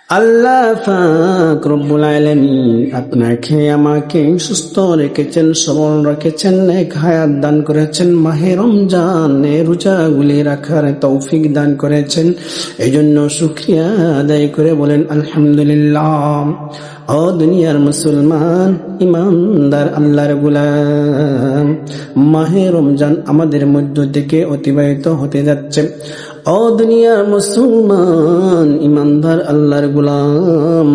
আল্লাহ পাক রব্বুল আলামিন আপনাকে আমাকে সুস্থ রেখেছেন, সবল রেখেছেন, নেক হায়াত দান করেছেন, মাহে রমজানে রোজাগুলি রাখার তৌফিক দান করেছেন। এই জন্য শুকরিয়া আদায় করে বলেন আলহামদুলিল্লাহ। ও দুনিয়ার মুসলমান, ইমানদার, আল্লাহর গোলাম, মাহে রমজান আমাদের মধ্য থেকে অতিবাহিত হতে যাচ্ছে। ও দুনিয়ার মুসলমান, ইমানদার, আল্লাহর গোলাম,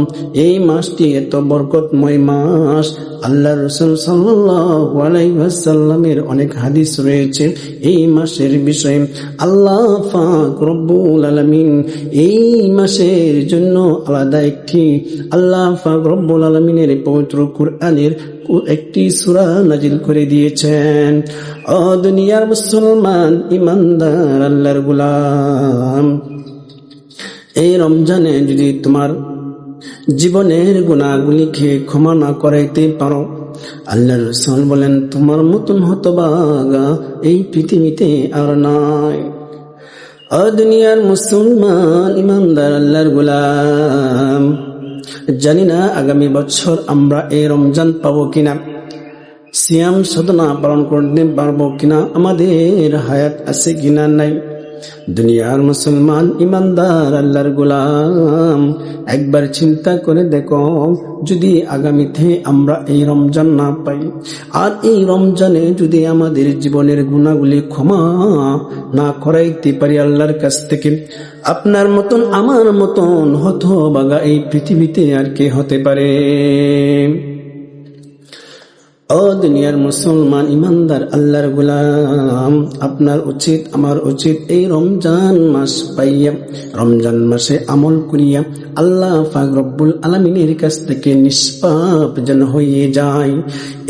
এই মাসটি এত বরকতময় মাস। আল্লাহ রাসূল সাল্লাল্লাহু আলাইহি ওয়াসাল্লামের অনেক হাদিস রয়েছে এই মাসের বিষয়ে। আল্লাহ পাক রব্বুল আলামিন এই মাসের জন্য আলাদা একটি আল্লাহ পাক রব্বুল আলামিনের পবিত্র কুরআনের একটি সূরা নাজিল করে দিয়েছেন। ও দুনিয়ার মুসলমান, ইমানদার, আল্লাহর গোলাম, এই রমজানে যদি তোমার জীবনের গুনাহগুলিকে ক্ষমা না করাইতে পারো, আল্লাহর রাসূল বলেন তোমার মতন হতভাগা এই পৃথিবীতে আর নাই। ও দুনিয়ার মুসলমান, ইমানদার, আল্লাহর গোলাম, জানি না আগামী বছর আমরা এই রমজান পাবো কিনা, সিয়াম সাধনা পালন করতে পারবো কিনা, আমাদের হায়াত আছে কিনা নাই। দুনিয়ার মুসলমান, ইমানদার, আল্লাহর গোলাম, একবার চিন্তা করে দেখো, যদি আগামীতে আমরা এই রমজান না পাই, আর এই রমজানে যদি আমাদের জীবনের গুনাহগুলি ক্ষমা না করাইতে পারি আল্লাহর কাছ থেকে, আপনার মতন আমার মতন হতভাগা এই পৃথিবীতে আর কে হতে পারে? ও দুনিয়ার মুসলমান, ইমানদার, আল্লাহর গোলাম, আপনার উচিত, আমার উচিত, এই রমজান মাস পাইয়া, রমজান মাসে আমল করিয়া আল্লাহ পাক রব্বুল আলামিনের কাছ থেকে নিষ্পাপ যেন হয়ে যায়।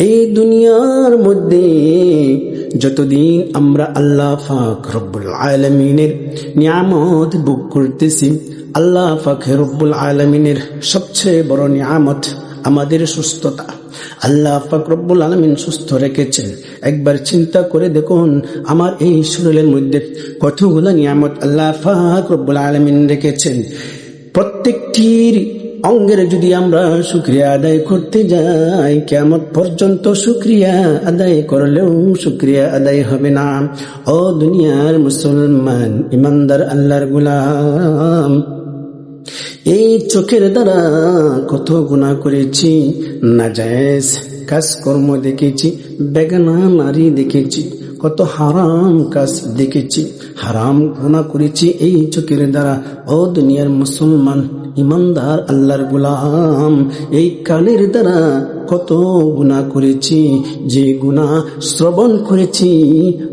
এই দুনিয়ার মধ্যে যতদিন আমরা আল্লাহ পাক রব্বুল আলামিনের নিয়ামত ভোগ করতেছি, আল্লাহ পাক রব্বুল আলামিনের সবচেয়ে বড় নিয়ামত আমাদের সুস্থতা। আল্লাহ পাক রব্বুল আলামিন সুস্থ রেখেছেন। একবার চিন্তা করে দেখুন, আমার এই শরীরের মধ্যে কতগুলো নিয়ামত আল্লাহ পাক রব্বুল আলামিন রেখেছেন। প্রত্যেকটির অঙ্গের যদি আমরা শুকরিয়া আদায় করতে যাই, কিয়ামত পর্যন্ত শুকরিয়া আদায় করলেও শুকরিয়া আদায় হবে না। ও দুনিয়ার মুসলমান, ইমানদার, আল্লাহর গোলাম, এই চোখের দ্বারা কত গুনাহ করেছি, নাজায়েজ কাজকর্ম দেখেছি, বেগানা নারী দেখেছি, কত হারাম কাজ দেখেছি, হারাম গুনাহ করেছি এই চোখের দ্বারা। ও দুনিয়ার মুসলমান, ইমানদার, আল্লাহর গোলাম, এই কানের দ্বারা কত গুনাহ করেছি, যে গুনাহ শ্রবণ করেছি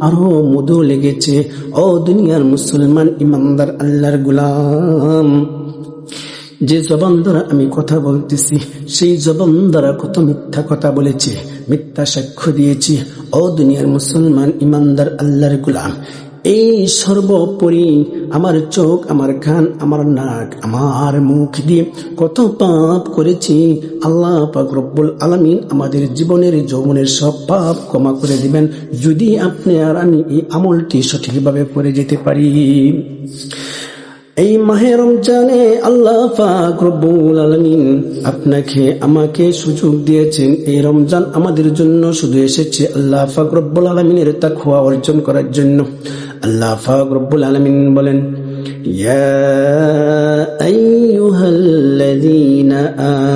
আরো মধু লেগেছে। ও দুনিয়ার মুসলমান, ইমানদার, আল্লাহর গোলাম, যে জবান দ্বারা আমি কথা বলতেছি, সেই জবান দ্বারা কত মিথ্যা কথা বলেছি, মিথ্যা সাক্ষ্য দিয়েছি। ও দুনিয়ার মুসলমান, ইমানদার, আল্লাহর গোলাম, এই সর্বোপরি আমার চোখ, আমার কান, আমার নাক, আমার মুখ দিয়ে কত পাপ করেছি। আল্লাহ পাক রব্বুল আলামিন আমাদের জীবনের যৌবনের সব পাপ ক্ষমা করে দিবেন, যদি আপনি আর আমি এই আমলটি সঠিকভাবে করে যেতে পারি। এই মাহে রমজানে আল্লাহ পাক রব্বুল আলামিন আপনাকে আমাকে সুযোগ দিয়েছেন। এই রমজান আমাদের জন্য শুধু এসেছে আল্লাহ পাক রব্বুল আলামিনের তাকওয়া অর্জন করার জন্য। আল্লাহ পাক রব্বুল আলামিন বলেন, ইয়া আইয়ুহাল্লাযীনা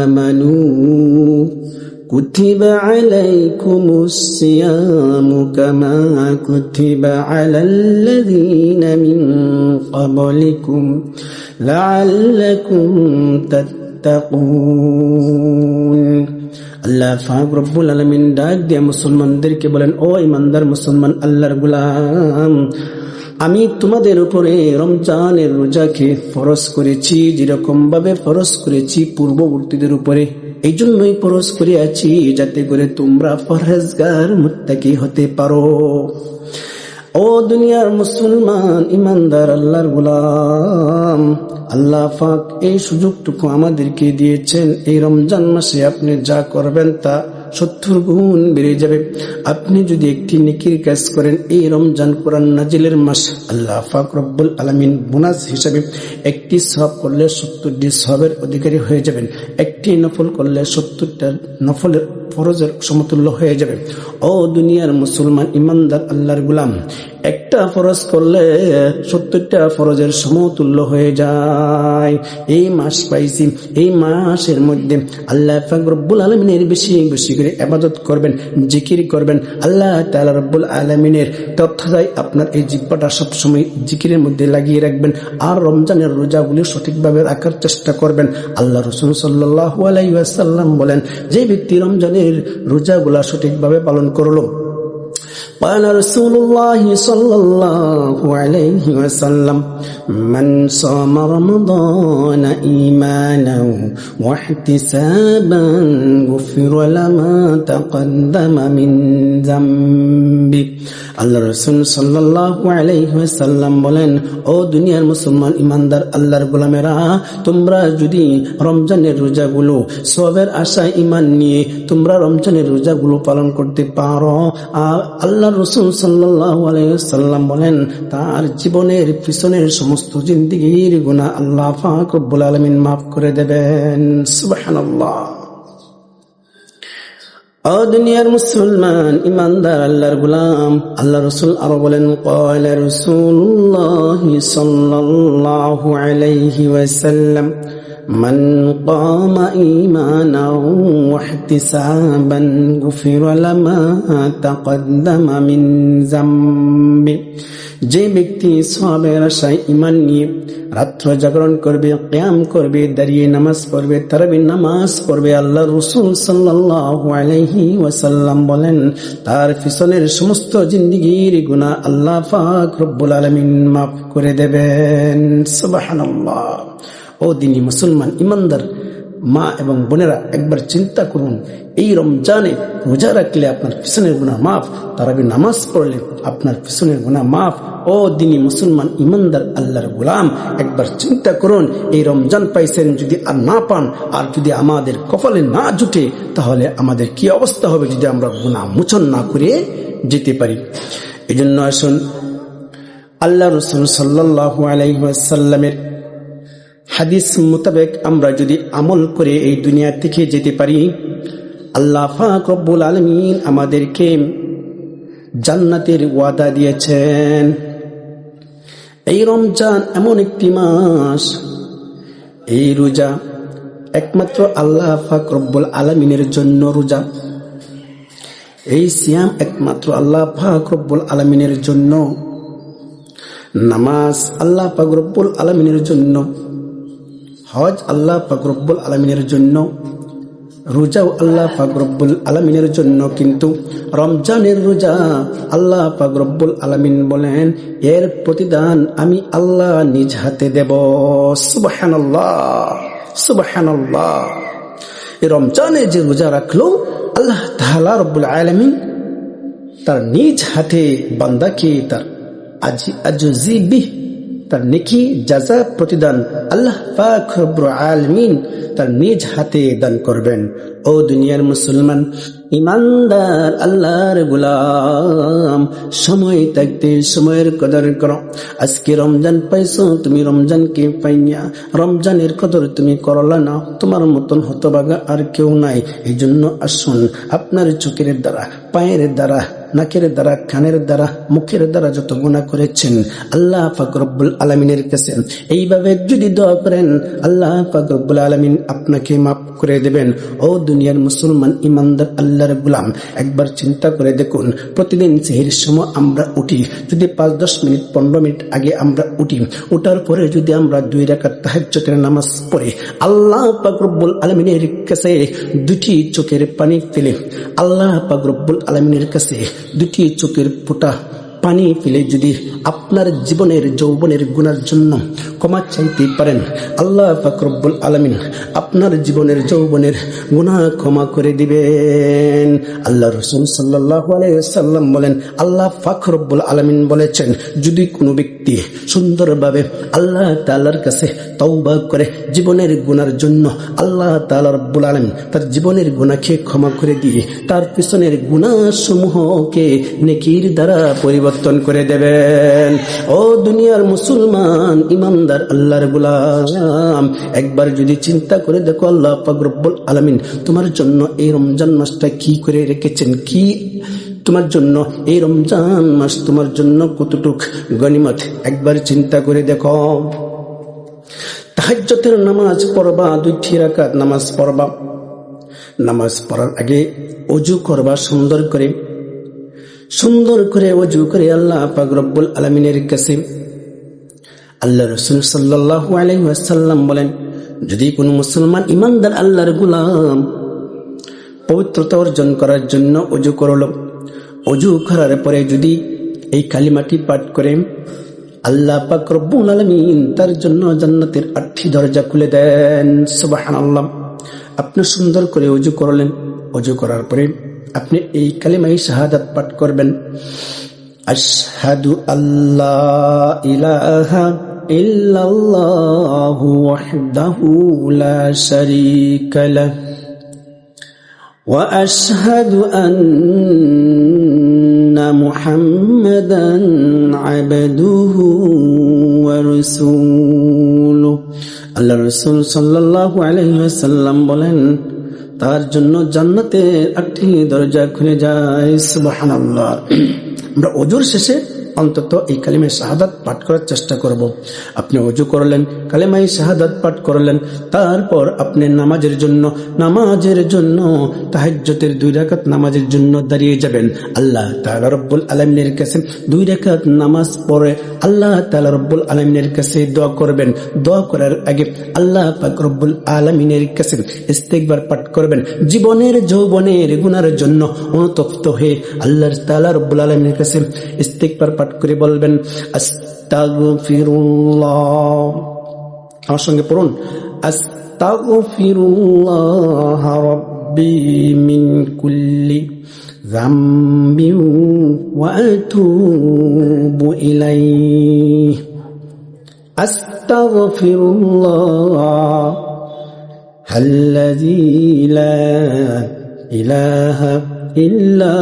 আমানু কুতিবা আলাইকুমুস সিয়ামু কামা কুতিবা আলাল্লাযীনা মিন ক্বাবলিকুম লাআল্লাকুম তাত্তাকুন। আল্লাহ পাক রব্বুল আলামিন ডাক দিয়ে মুসলমানদেরকে বলেন, ও ইমানদার মুসলমান, আল্লাহর গোলাম, আমি তোমাদের উপরে রমজানের রোজাকে ফরজ করেছি, যেরকম ভাবে ফরজ করেছি পূর্ববর্তীদের উপরে। এই জন্যই ফরজ করিয়াছি যাতে করে তোমরা পরহেজগার মুত্তাকি হতে পারো। ও দুনিয়ার মুসলমান, ইমানদার, আল্লাহর গোলাম, আল্লাহ পাক এই সুযোগটুকু আমাদেরকে দিয়েছেন। এই রমজান মাসে আপনি যা করবেন তা 70 গুণ বেড়ে যাবে। আপনি যদি একটি নেকির কাজ করেন এই রমজান কোরআন নাজিলের মাস, আল্লাহ পাক রব্বুল আলামিন বোনাস হিসাবে একটি সওয়াব করলে 70টি সওয়াবের অধিকারী হয়ে যাবেন। একটি নফল করলে 70টা নফলের ফরজের সমতুল্য হয়ে যাবে। ও দুনিয়ার মুসলমান ইমানদার আল্লাহর গোলাম, একটা ফরজ করলে 70টা ফরজের সমতুল্য হয়ে যায়। এই মাস পাইছি, এই মাসের মধ্যে আল্লাহ পাক রব্বুল আলামিনের বেশি বেশি করে ইবাদত করবেন, জিকির করবেন। আল্লাহ তাআলা রব্বুল আলামিনের তথ্যদায় আপনার এই জিহ্বাটা সবসময় জিকিরের মধ্যে লাগিয়ে রাখবেন। আর রমজানের রোজাগুলি সঠিকভাবে রাখার চেষ্টা করবেন। আল্লাহ রাসূল সাল্লাল্লাহু আলাইহি ওয়াসাল্লাম বলেন, যে ব্যক্তি রমজানের রোজাগুলা সঠিকভাবে পালন করলো, قال رسول الله صلى الله عليه وسلم من صام رمضان إيمانا واحتسابا غفر له ما تقدم من ذنبه। আল্লাহ রাসূল সাল্লাল্লাহু আলাইহি ওয়াসাল্লাম বলেন, ও দুনিয়ার মুসলমান ইমানদার আল্লাহর গোলামেরা, তোমরা যদি রমজানের রোজাগুলো সওয়াবের আশায় ঈমান নিয়ে তোমরা রমজানের রোজাগুলো পালন করতে পারো, আর আল্লাহ রাসূল সাল্লাল্লাহু আলাইহি ওয়াসাল্লাম বলেন তার জীবনের পিছনের সমস্ত জিন্দেগীর গুনাহ আল্লাহ পাক রব্বুল আলামিন মাফ করে দেবেন। সুবহানাল্লাহ। ও দুনিয়ার মুসলমান ইমানদার আল্লাহর গোলাম, আল্লাহ রাসূল আরো বলেন, ক্বালা রাসূলুল্লাহ সাল্লাল্লাহু আলাইহি ওয়াসাল্লাম من قام إيمانا واحتسابا غفر له ما تقدم من ذنبه। যে ব্যক্তি সওয়াবের আশায় ঈমান নিয়ে রাত্র জাগরণ করবে, কিয়াম করবে, দাঁড়িয়ে নামাজ পড়বে, তারাবির নামাজ পড়বে, আল্লাহ রাসূল সাল্লাল্লাহু আলাইহি ওয়াসাল্লাম বলেন তার পিছনের সমস্ত জিন্দেগীর গুনাহ আল্লাহ পাক রব্বুল আলামিন মাফ করে দেবেন। সুবহানাল্লাহ। ও দিনী মুসলমান ইমানদার মা এবং বোনেরা, একবার চিন্তা করুন, এই রমজানে রোজা রাখলে আপনার পিছনের গুনাহ মাফ, তারাবি নামাজ পড়লে আপনার পিছনের গুনাহ মাফ। ও দিনী মুসলমান ইমানদার আল্লাহর গোলাম, একবার চিন্তা করুন, এই রমজান পাইছেন, যদি আর না পান, আর যদি আমাদের কপালে না জুটে, তাহলে আমাদের কি অবস্থা হবে যদি আমরা গুনাহ মোচন না করে যেতে পারি। এই জন্য আসুন আল্লাহ রাসূল সাল্লাল্লাহু আলাইহি ওয়াসাল্লামের হাদিস মোতাবেক আমরা যদি আমল করে এই দুনিয়া থেকে যেতে পারি, আল্লাহ পাক রব্বুল আলামিন আমাদেরকে জান্নাতের ওয়াদা দিয়েছেন। এই রমজান এমন একটি মাস, এই রোজা একমাত্র আল্লাহ পাক রব্বুল আলামিনের জন্য রোজা, এই সিয়াম একমাত্র আল্লাহ পাক রব্বুল আলামিনের জন্য, নামাজ আল্লাহ পাক রব্বুল আলামিনের জন্য, হজ আল্লাহ পাক রব্বুল আলামিনের জন্য, রোজাও আল্লাহ পাক রব্বুল আলামিনের জন্য। কিন্তু রমজানের রোজা আল্লাহ পাক রব্বুল আলামিন বলেন এর প্রতিদান আমি আল্লাহ নিজ হাতে দেব। সুবহানাল্লাহ, সুবহানাল্লাহ। এই রমজানে যে রোজা রাখলো, আল্লাহ তাআলা রব্বুল আলামিন তার নিজ হাতে বান্দাকে তার আজজি তার নেকি জাযা প্রতিদান আল্লাহ পাক রব্বুল আলামিন তার নিজ হাতে দান করবেন। ও দুনিয়ার মুসলমান ইমানদার আল্লাহর গোলাম, সময় থাকতে সময়ের কদর করো। আজকে রমজান পাইছো, তুমি রমজানকে পাইয়া রমজানের কদর তুমি করলা না, তোমার মতন হতভাগা আর কেউ নাই। এই জন্য আসুন, আপনার চোখের দ্বারা, পায়ের দ্বারা, নাকের দ্বারা, কানের দ্বারা, মুখের দ্বারা যত গুনাহ করেছেন আল্লাহ পাক রব্বুল আলামিনের কাছে এইভাবে যদি দোয়া করেন, আল্লাহ পাক রব্বুল আলামিন আপনাকে মাফ করে দেবেন। ও দুনিয়ার মুসলমান ইমানদার আল্লাহর গোলাম, একবার চিন্তা করে দেখুন, প্রতিদিন সেহরির সময় আমরা উঠি, যদি 5-10 মিনিট 15 মিনিট আগে আমরা উঠি, ওঠার পরে যদি আমরা 2 রাকাত তাহাজ্জুদের নামাজ পড়ি, আল্লাহ পাক রব্বুল আলামিনের কাছে 2টি চোখের পানি ফেলে, আল্লাহ পাক রব্বুল আলামিনের কাছে 2টি চোখের ফোঁটা পানি ফেলে যদি আপনার জীবনের যৌবনের গুনার জন্য ক্ষমা চাইতে পারেন, আল্লাহ পাক রব্বুল আলামিন আপনার জীবনের যৌবনের গুনাহ ক্ষমা করে দিবেন। আল্লাহ রাসূল সাল্লাল্লাহু আলাইহি ওয়াসাল্লাম বলেন, আল্লাহ পাক রব্বুল আলামিন বলেছেন, যদি কোনো ব্যক্তি দিয়ে সুন্দরভাবে আল্লাহ তাআলার কাছে তওবা করে জীবনের গুনার জন্য আল্লাহ তাআলা রব্বুল আলামিন তার জীবনের গুনাহকে ক্ষমা করে দিয়ে তার পিছনের গুনাহসমূহকে নেকির দ্বারা পরিবর্তন করে দেবেন। ও দুনিয়ার মুসলমান ইমানদার আল্লাহর গোলাম, একবার যদি চিন্তা করে দেখো আল্লাহ পাক রব্বুল আলামিন তোমার জন্য এই রমজান মাসটা কি করে রেখেছেন, কি তোমার জন্য এই রমজান মাস তোমার জন্য কতটুক গনিমত, একবার চিন্তা করে দেখো। তাহাজ্জুদের নামাজ পড়বা, 2 রাকাত নামাজ পড়বা। নামাজ পড়ার আগে ওযু করবা সুন্দর করে ওযু করে আল্লাহ পাক রব্বুল আলামিনের কাছে। আল্লাহ রাসূল সাল্লাল্লাহু আলাইহি ওয়াসাল্লাম বলেন, যদি কোনো মুসলমান ইমানদার আল্লাহর গোলাম পবিত্রতা অর্জন করার জন্য ওযু করল, ওযু করার পরে যদি এই কালিমাটি পাঠ করে, আল্লাহ পাক রব্বুল আলামিন তার জন্য জান্নাতের 8টি দরজা খুলে দেন। সুবহানাল্লাহ। আপনি সুন্দর করে ওযু করলেন, ওযু করার পরে আপনি এই কালিমায়ে শাহাদাত পাঠ করবেন, আশহাদু আল্লা ইলাহা ইল্লাল্লাহু ওয়াহদাহু লা শারীকা লাহু ওয়া আশহাদু আন্না মুহাম্মাদান আবদুহু ওয়া রাসূলুহু। আল্লাহ রাসূল সাল্লাল্লাহু আলাইহি ওয়াসাল্লাম বলেন, তার জন্য জান্নাতের 8টি দরজা খুলে যায়। সুবহানাল্লাহ। আমরা ওযুর শেষে অন্তত এই কালিমায়ে শাহাদাত পাঠ করার চেষ্টা করব। আপনি ওযু করলেন, কালিমায়ে শাহাদাত পাঠ করলেন, তারপর আপনি নামাজের জন্য তাহাজ্জুদের 2 রাকাত নামাজের জন্য দাঁড়িয়ে যাবেন। আল্লাহ তাআলা রব্বুল আলামিনের কাছে 2 রাকাত নামাজ পড়ে আল্লাহ তাআলা রব্বুল আলামিনের কাছে দোয়া করবেন। দোয়া করার আগে আল্লাহ পাক রব্বুল আলামিনের কাছে ইস্তিগফার পাঠ করবেন। জীবনের যৌবনের গুনার জন্য অনুতপ্ত হয়ে আল্লাহ তাআলা রব্বুল আলামিনের কাছে ইস্তিগফার পাঠ করে বলবেন, আস্তাগফিরুল্লাহ। আমার সঙ্গে পড়ুন, আস্তাগফিরুল্লাহ রাব্বি মিন কুল্লি যামবিন ওয়া আতুবু ইলাইহি। আস্তাগফিরুল্লাহ আল্লাযী লা ইলাহা ইল্লা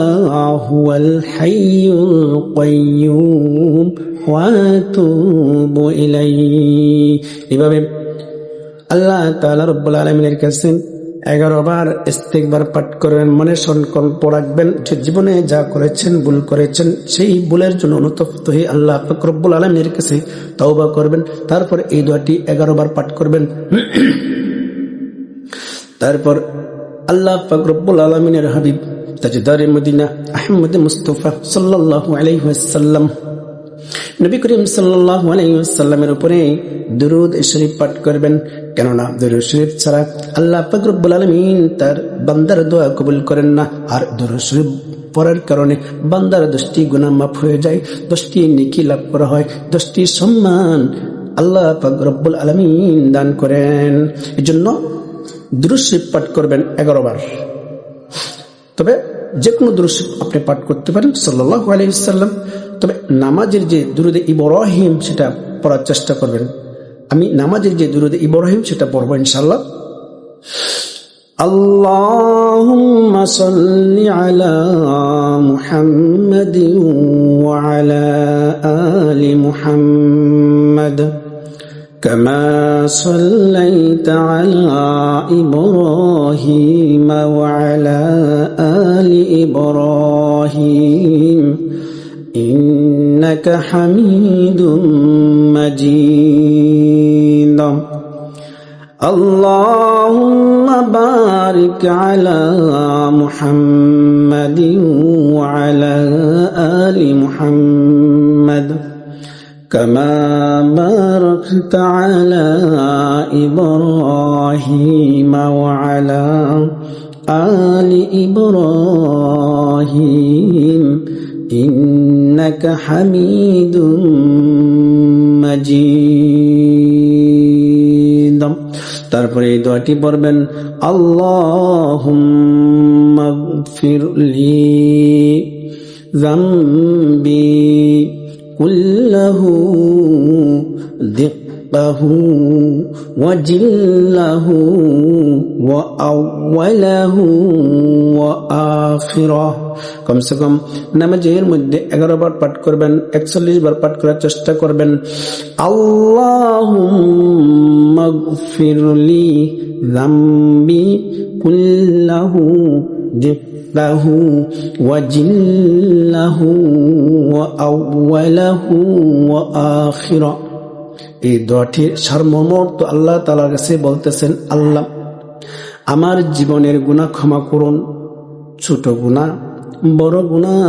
হুয়াল হাইয়ুল কাইয়্যুম ওয়া আতুবু ইলাইহি। এভাবে আল্লাহ তাআলা রব্বুল আলামিনের কাছে 11 বার ইস্তিগফার পাঠ করেন। মনে সংকল্প রাখবেন যে জীবনে যা করেছেন, ভুল করেছেন, সেই ভুলের জন্য অনুতপ্ত হয়ে আল্লাহ পাক রব্বুল আলামিনের কাছে তওবা করবেন। তারপর এই দোয়াটি 11 বার পাঠ করবেন। তারপর আল্লাহ পাক রব্বুল আলামিনের হাবিব তাজদারে মদিনা আহমদ মুস্তাফা সাল্লাল্লাহু আলাইহি ওয়াসাল্লাম, নবী করিম সাল্লাল্লাহু আলাইহি ওয়াসাল্লামের উপরে দুরূদ শরীফ পাঠ করবেন। কেননা দুরূদ শরীফ ছাড়া আল্লাহ পাক রব্বুল আলামিন তার বান্দার দোয়া কবুল করেন না। আর দুরূদ শরীফ পড়ার কারণে বান্দার 10টি গুনাহ মাফ হয়ে যায়, 10টি নেকি লাভ করা হয়, 10টি সম্মান আল্লাহ পাক রব্বুল আলামিন দান করেন। এজন্য দুরূদ শরীফ পাঠ করবেন 11 বার। তবে যে কোনো দুরূদ শরীফ আপনি পাঠ করতে পারেন সাল্লাল্লাহু আলাইহি ওয়াসাল্লাম। তবে নামাজের যে দুরূদে ইব্রাহিম সেটা পড়ার চেষ্টা করবেন। আমি নামাজের যে দুরূদে ইব্রাহিম সেটা পড়বো ইনশাআল্লাহ। আল্লাহুম্মা সাল্লি আলা মুহাম্মাদিন ওয়া আলা আলি মুহাম্মাদ كما صليت على إبراهيم وعلى آل إبراهيم إنك حميد مجيد اللهم بارك على محمد وعلى آل محمد كما باركت على إبراهيم وعلى آل إبراهيم إنك حميد مجيد। তারপরে এই দোয়াটি পড়বেন, আল্লাহুম্মা গফিরলি যামবি কুল্লাহু دقه وجله وأوله وآخره কমসে কম নামাজের মধ্যে 11 বার পাঠ করবেন, 41 বার পাঠ করার চেষ্টা করবেন। আল্লাহুম্মা গফিরলি যামবি কুল্লাহু দিক্কাহু ওয়া জিল্লাহু ওয়া আউওয়ালাহু ওয়া আখিরা। এই দোয়াটির সারমর্ম তো আল্লাহ তাআলার কাছে বলতেছেন, আল্লাহ আমার জীবনের গুনাহ ক্ষমা করুন, ছোট গুনাহ, বড় গুনাহ,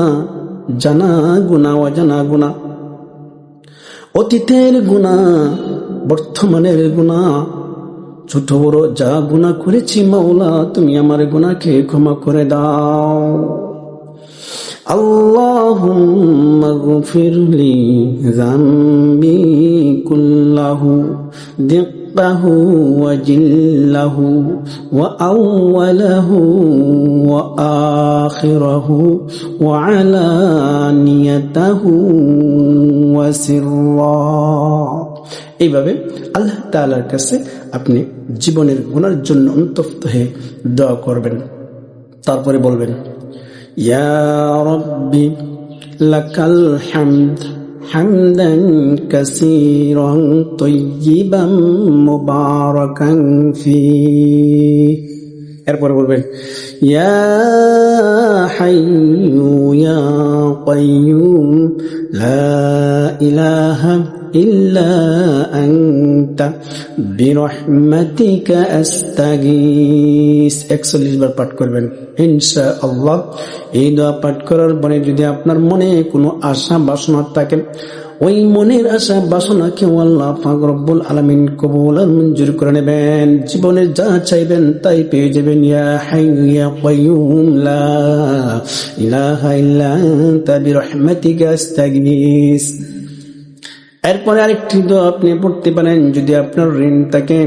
জানা গুনাহ, অজানা গুনাহ, অতীতের গুনাহ, বর্তমানের গুনাহ, ছোট বড় যা গুনাহ করেছি মাওলা তুমি আমার গুনাহকে ক্ষমা করে দাও। আল্লাহুম্মা গফিরলি যামবি কুল্লাহু দিক্কাহু ওয়া জিল্লাহু ওয়া আউওয়ালাহু ওয়া আখিরাহু ওয়া আলানিয়াতাহু ওয়া সিররা। এইভাবে আল্লাহ তাআলার কাছে আপনি জীবনের গুনার জন্য অনুতপ্ত হয়ে দোয়া করবেন। তারপরে বলবেন, ইয়া রাব্বি লাকাল হামদ হামদান কাসীরান তাইয়িবান মুবারাকান ফীহি। এরপরে বলবেন, ইয়া হাইয়্যু ইয়া কাইয়্যুম লা ইলাহা ইল্লা আনতা বিরহমাতিকা আস্তাগীস। 41 বার পাঠ করবেন ইনশাআল্লাহ। এই দোয়া পাঠ করার পরে যদি আপনার মনে কোনো আশা বাসনা থাকে, ওই মনের আশা বাসনাকে আল্লাহ পাক রব্বুল আলামিন কবুল আর মঞ্জুর করে নেবেন। জীবনে যা চাইবেন তাই পেয়ে যাবেন। ইয়া হাইয়্যু ইয়া কাইয়্যুম লা ইলাহা ইল্লা আনতা বিরহমাতিকা আস্তাগীস। এরপরে আরেকটি দোয়া আপনি পড়তে পারেন, যদি আপনার ঋণ থাকে,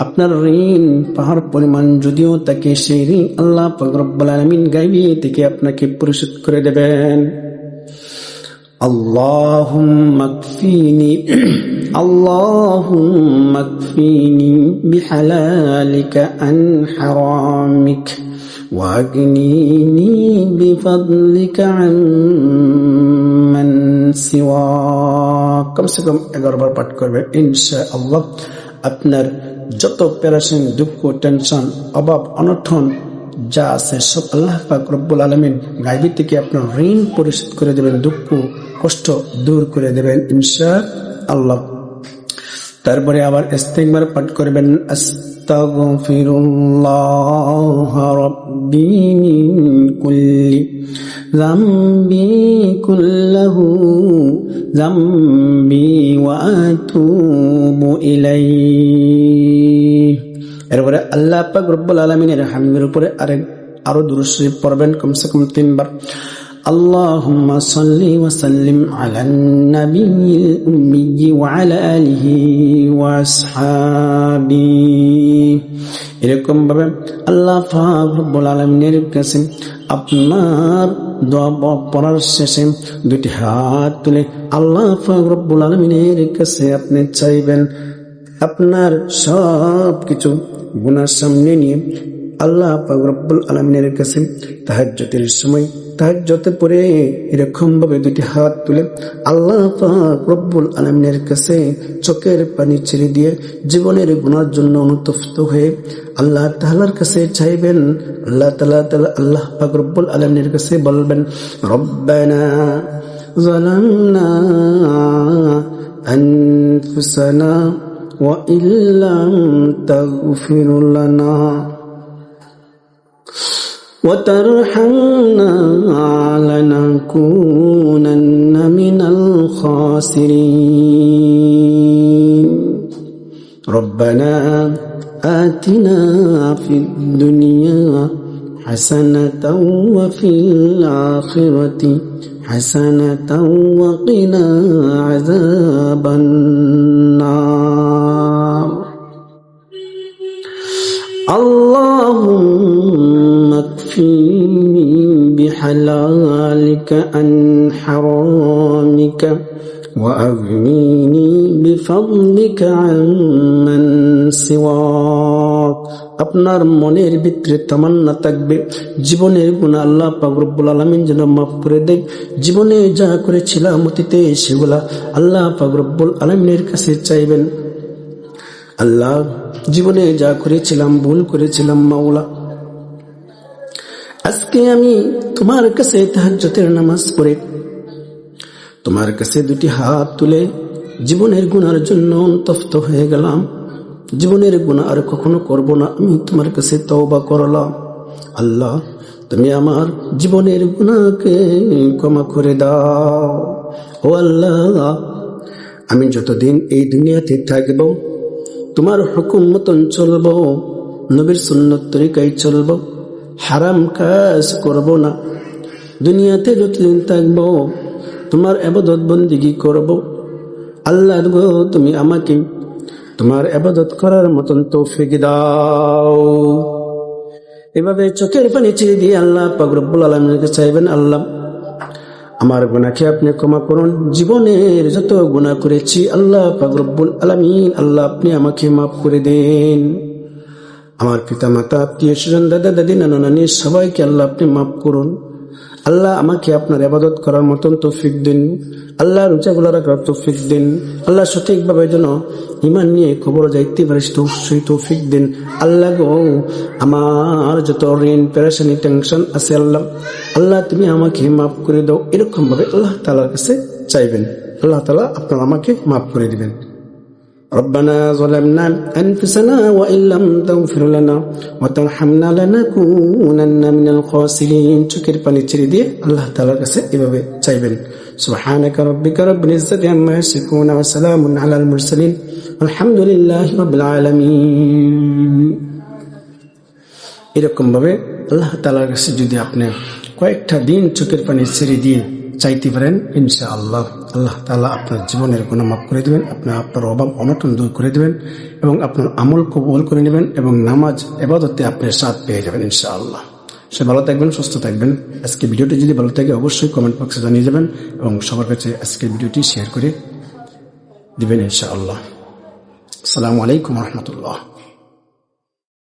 আপনার ঋণ পাহাড় পরিমাণ যদিও থাকে, সেই ঋণ আল্লাহ পাক রব্বুল আলামিন গায়বী থেকে আপনাকে পরিশোধ করে দেবেন। আল্লাহুম্মা কফিনি বিহালালিকা আন হারামিক ওয়া আগনিনি বিফাদলিকা আম্মান সিওয়াক। কমসে কম 11 বার পাঠ করবেন ইনশাআল্লাহ। আপনার যত পেরেশান, দুঃখ, টেনশন, অভাব, অনটন যা আছে সব আল্লাহ পাক রব্বুল আলামিন গায়বী থেকে আপনার ঋণ পরিশোধ করে দেবেন, দুঃখ কষ্ট দূর করে দেবেন ইনশাআল্লাহ। তারপরে আবার ইস্তিগফার পাঠ করবেন, আস্তাগফিরুল্লাহ রাব্বি মিন কুল্লি যামবি কুল্লাহু যামবি ওয়া আতুবু ইলাইহি। এরপরে আল্লাহ পাক রব্বুল আলামিনের হামদের উপরে আরো দুরূদ শরীফ পড়বেন কমসে কম 3 বার। আল্লাহুম্মা সাল্লি ওয়া সাল্লিম আলান নাবিয়্যিল উম্মিয়্যি ওয়া আলা আলিহি ওয়া আসহাবিহি। এরকম ভাবে আল্লাহ পাক রব্বুল আলামিনের কাছে আপনার দোয়া পড়ার শেষে দুটি হাত তুলে আল্লাহ পাক রব্বুল আলামিনের কাছে আপনি চাইবেন, আপনার সব কিছু গুনাহ সামনে নিয়ে আল্লাহ পাক রব্বুল আলামিনের কাছে তাহাজ্জুদের সময় তাহাজ্জুদে পড়ে এরকম ভাবে দুটি হাত তুলে আল্লাহ পাক রব্বুল আলামিনের কাছে চোখের পানি ছেড়ে দিয়ে জীবনের গুনার জন্য অনুতপ্ত হয়ে আল্লাহ তাআলার কাছে চাইবেন। আল্লাহ পাক রব্বুল আলামিনের কাছে বলবেন, রব্বানা যালামনা আনফুসানা ওয়া ইল্লাম তাগফির লানা وترحمنا لنكونن من الخاسرين ربنا آتنا في الدنيا حسنة وفي الآخرة حسنة وقنا عذاب النار اللهم اكفني بحلالك عن حرامك وأغنيني ফাদলিকা আম্মান সিওয়াক। আপনার মনের ভিতরে তামান্না থাকবে জীবনের গুনাহ আল্লাহ পাক রব্বুল আলামিন যেন মাফ করে দেয়। জীবনে যা করেছিলাম অতীতে সেগুলা আল্লাহ পাক রব্বুল আলামিনের কাছে চাইবেন। আল্লাহ, জীবনে যা করেছিলাম, ভুল করেছিলাম মাওলা, আজকে আমি তোমার কাছে তাহাজ্জুদের নামাজ পড়ে তোমার কাছে দুটি হাত তুলে জীবনের গুনার জন্য অনুতপ্ত হয়ে গেলাম। জীবনের গুনাহ আর কখনো করব না, আমি তোমার কাছে তওবা করলাম। আল্লাহ, তুমি আমার জীবনের গুনাহকে ক্ষমা করে দাও। ও আল্লাহ, আমি যতদিন এই দুনিয়াতে থাকব তোমার হুকুম মতন চলব, নবীর সুন্নত তরিকায় চলব, হারাম কাজ করব না। দুনিয়াতে যতদিন থাকব তোমার ইবাদত বন্দেগী করব। আল্লাহ গো, তুমি আমাকে তোমার ইবাদত করার মতন তৌফিক দাও। এভাবে চোখের পানি ছেড়ে দিয়ে আল্লাহ পাক রব্বুল আলামিনের কাছে চাইবেন, আল্লাহ আমার গুনাহকে আপনি ক্ষমা করুন। জীবনের যত গুনাহ করেছি আল্লাহ পাক রব্বুল আলামিন, আল্লাহ আপনি আমাকে মাফ করে দেন। আমার পিতা মাতা, আত্মীয় স্বজন, দাদা দাদি, নানা নানি সবাইকে আল্লাহ আপনি মাফ করুন। আল্লাহ আমাকে আপনার ইবাদত করার মতন তৌফিক দিন। আল্লাহ রোজাগুলো রাখার তৌফিক দিন। আল্লাহ সঠিকভাবে যেন ঈমান নিয়ে কবর যাইতে পারে সেই তৌফিক দিন। আল্লাহ গো, আমার যত ঋণ, পেরেশানি, টেনশন আছে আল্লাহ, আল্লাহ তুমি আমাকে মাফ করে দাও। এরকম ভাবে আল্লাহ তাআলার কাছে চাইবেন, আল্লাহ তাআলা আপনারা আমাকে মাফ করে দিবেন। ربنا ظلمنا أنفسنا وإن لم تغفر لنا وترحمنا لنكونن من الخاسرين। চোখের পানি ছেড়ে দিয়ে আল্লাহ তাআলার কাছে এভাবে চাইবেন। سبحانك ربك رب العزة عما يصفون وسلام على المرسلين والحمد لله رب العالمين। এরকম ভাবে আল্লাহ তাআলার কাছে যদি আপনি কয়েকটা দিন চোখের পানি ছেড়ে দিয়ে চাইতে পারেন, ইনশাআল্লাহ আল্লাহ তাআলা আপনার জীবনের গুনাহ মাফ করে দিবেন, আপনার অভাব অনটন দূর করে দিবেন এবং আপনার আমল কবুল করে নেবেন এবং নামাজ ইবাদতে আপনি সাথ পেয়ে যাবেন ইনশাআল্লাহ। সে ভালো থাকবেন, সুস্থ থাকবেন। আজকে ভিডিওটি যদি ভালো থাকে অবশ্যই কমেন্ট বক্সে জানিয়ে যাবেন এবং সবার কাছে আজকের ভিডিওটি শেয়ার করে দিবেন ইনশাআল্লাহ। আসসালামু আলাইকুম ওয়া রাহমাতুল্লাহ।